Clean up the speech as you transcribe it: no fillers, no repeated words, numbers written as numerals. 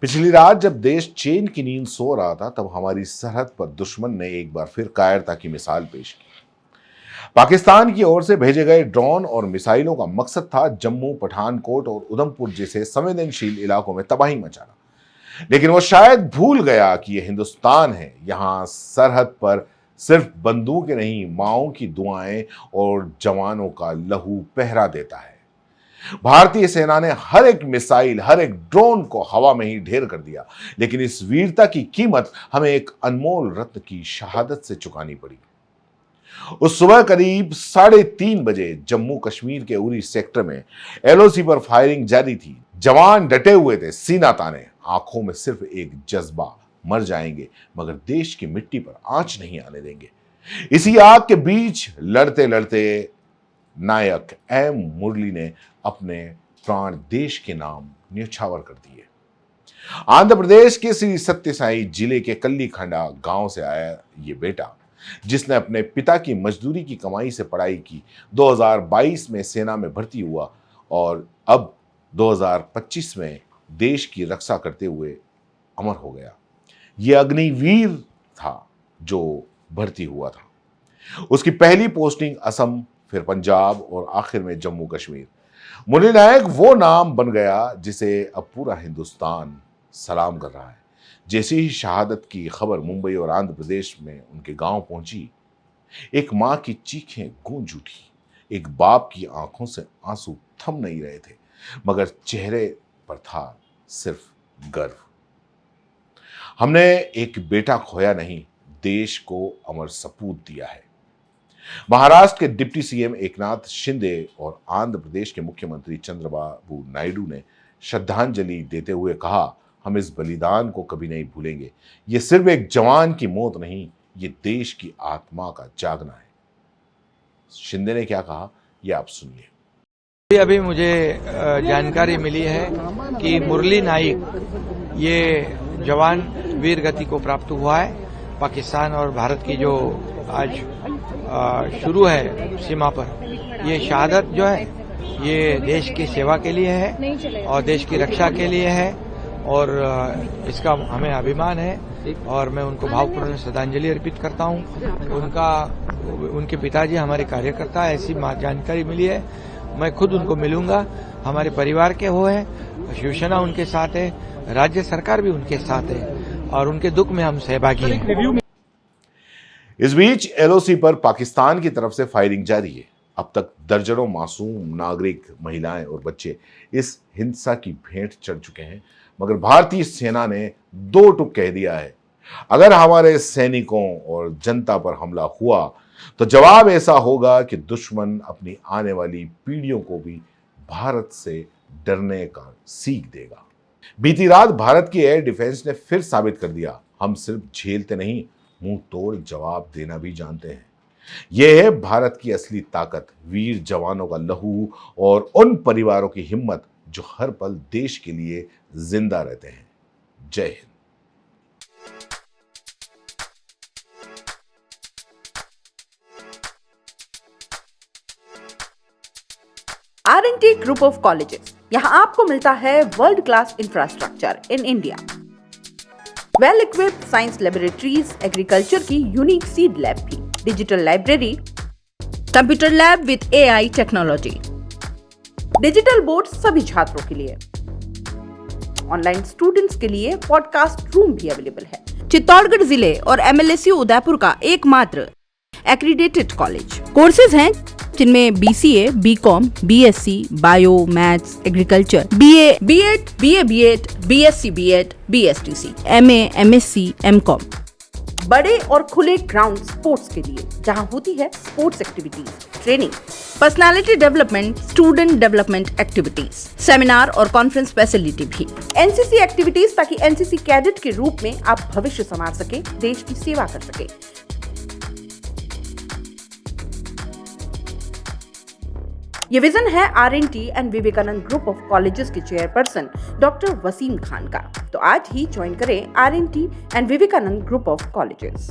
पिछली रात जब देश चैन की नींद सो रहा था, तब हमारी सरहद पर दुश्मन ने एक बार फिर कायरता की मिसाल पेश की। पाकिस्तान की ओर से भेजे गए ड्रोन और मिसाइलों का मकसद था जम्मू, पठानकोट और उधमपुर जैसे संवेदनशील इलाकों में तबाही मचाना। लेकिन वो शायद भूल गया कि यह हिंदुस्तान है। यहां सरहद पर सिर्फ बंदूकें नहीं, माओं की दुआएं और जवानों का लहू पहरा देता है। भारतीय सेना ने हर एक मिसाइल, हर एक ड्रोन को हवा में ही ढेर कर दिया, लेकिन इस वीरता की कीमत हमें एक अनमोल रत्न की शहादत से चुकानी पड़ी। उस सुबह करीब 3:30 बजे जम्मू कश्मीर के उरी सेक्टर में एलओसी पर फायरिंग जारी थी। जवान डटे हुए थे, सीना ताने, आंखों में सिर्फ एक जज्बा, मर जाएंगे मगर देश की मिट्टी पर आंच नहीं आने देंगे। इसी आग के बीच लड़ते लड़ते नायक एम मुरली ने अपने प्राण देश के नाम न्यौछावर कर दिए। आंध्र प्रदेश के श्री सत्य साई जिले के कल्लीखंडा गांव से आया ये बेटा, जिसने अपने पिता की मजदूरी की कमाई से पढ़ाई की, 2022 में सेना में भर्ती हुआ और अब 2025 में देश की रक्षा करते हुए अमर हो गया। यह अग्निवीर था जो भर्ती हुआ था। उसकी पहली पोस्टिंग असम, फिर पंजाब और आखिर में जम्मू कश्मीर। मुरली नायक वो नाम बन गया जिसे अब पूरा हिंदुस्तान सलाम कर रहा है। जैसे ही शहादत की खबर मुंबई और आंध्र प्रदेश में उनके गांव पहुंची, एक मां की चीखें गूंज उठी। एक बाप की आंखों से आंसू थम नहीं रहे थे, मगर चेहरे पर था सिर्फ गर्व। हमने एक बेटा खोया नहीं, देश को अमर सपूत दिया है। महाराष्ट्र के डिप्टी सीएम एकनाथ शिंदे और आंध्र प्रदेश के मुख्यमंत्री चंद्रबाबू नायडू ने श्रद्धांजलि देते हुए कहा, हम इस बलिदान को कभी नहीं भूलेंगे। ये सिर्फ एक जवान की मौत नहीं, ये देश की आत्मा का जागना है। शिंदे ने क्या कहा, ये आप सुनिए। अभी मुझे जानकारी मिली है कि मुरली नाइक ये जवान वीर गति को प्राप्त हुआ है। पाकिस्तान और भारत की जो आज शुरू है सीमा पर, ये शहादत जो है ये देश की सेवा के लिए है और देश की रक्षा के लिए है और इसका हमें अभिमान है और मैं उनको भावपूर्ण श्रद्धांजलि अर्पित करता हूं। उनके पिताजी हमारे कार्यकर्ता, ऐसी जानकारी मिली है। मैं खुद उनको मिलूंगा। हमारे परिवार के वो है, शिवसेना उनके साथ है, राज्य सरकार भी उनके साथ है और उनके दुख में हम सहभागी हैं। इस बीच एलओसी पर पाकिस्तान की तरफ से फायरिंग जारी है। अब तक दर्जनों मासूम नागरिक, महिलाएं और बच्चे इस हिंसा की भेंट चढ़ चुके हैं, मगर भारतीय सेना ने दो टूक कह दिया है, अगर हमारे सैनिकों और जनता पर हमला हुआ तो जवाब ऐसा होगा कि दुश्मन अपनी आने वाली पीढ़ियों को भी भारत से डरने का सीख देगा। बीती रात भारत की एयर डिफेंस ने फिर साबित कर दिया, हम सिर्फ झेलते नहीं, मुंह तोड़ जवाब देना भी जानते हैं। यह है भारत की असली ताकत, वीर जवानों का लहू और उन परिवारों की हिम्मत जो हर पल देश के लिए जिंदा रहते हैं। जय Hind. R&T group of colleges, यहाँ आपको मिलता है world class infrastructure in India, well equipped science laboratories, agriculture की यूनिक सीड लैब भी, digital library, computer lab with AI technology, digital board सभी छात्रों के लिए, ऑनलाइन स्टूडेंट्स के लिए पॉडकास्ट रूम भी अवेलेबल है। चित्तौड़गढ़ जिले और MLSU उदयपुर का एकमात्र एक्रीडेटेड कॉलेज। कोर्सेज हैं जिनमें BCA, BCom, BSc, bio, maths, agriculture, BA, B.Ed, BA, B.Ed, BSc, B.Ed, BSTC, MA, MSc, MCom। बड़े और खुले ग्राउंड स्पोर्ट्स के लिए, जहां होती है sports activities, training, personality development, student development activities, seminar और कॉन्फ्रेंस फैसिलिटी भी, NCC एक्टिविटीज, ताकि NCC कैडेट के रूप में आप भविष्य संवार सके, देश की सेवा कर सके। ये विजन है R&T and Vivekanand group of colleges के चेयरपर्सन डॉक्टर वसीम खान का। तो आज ही ज्वाइन करें R&T and Vivekanand group of colleges.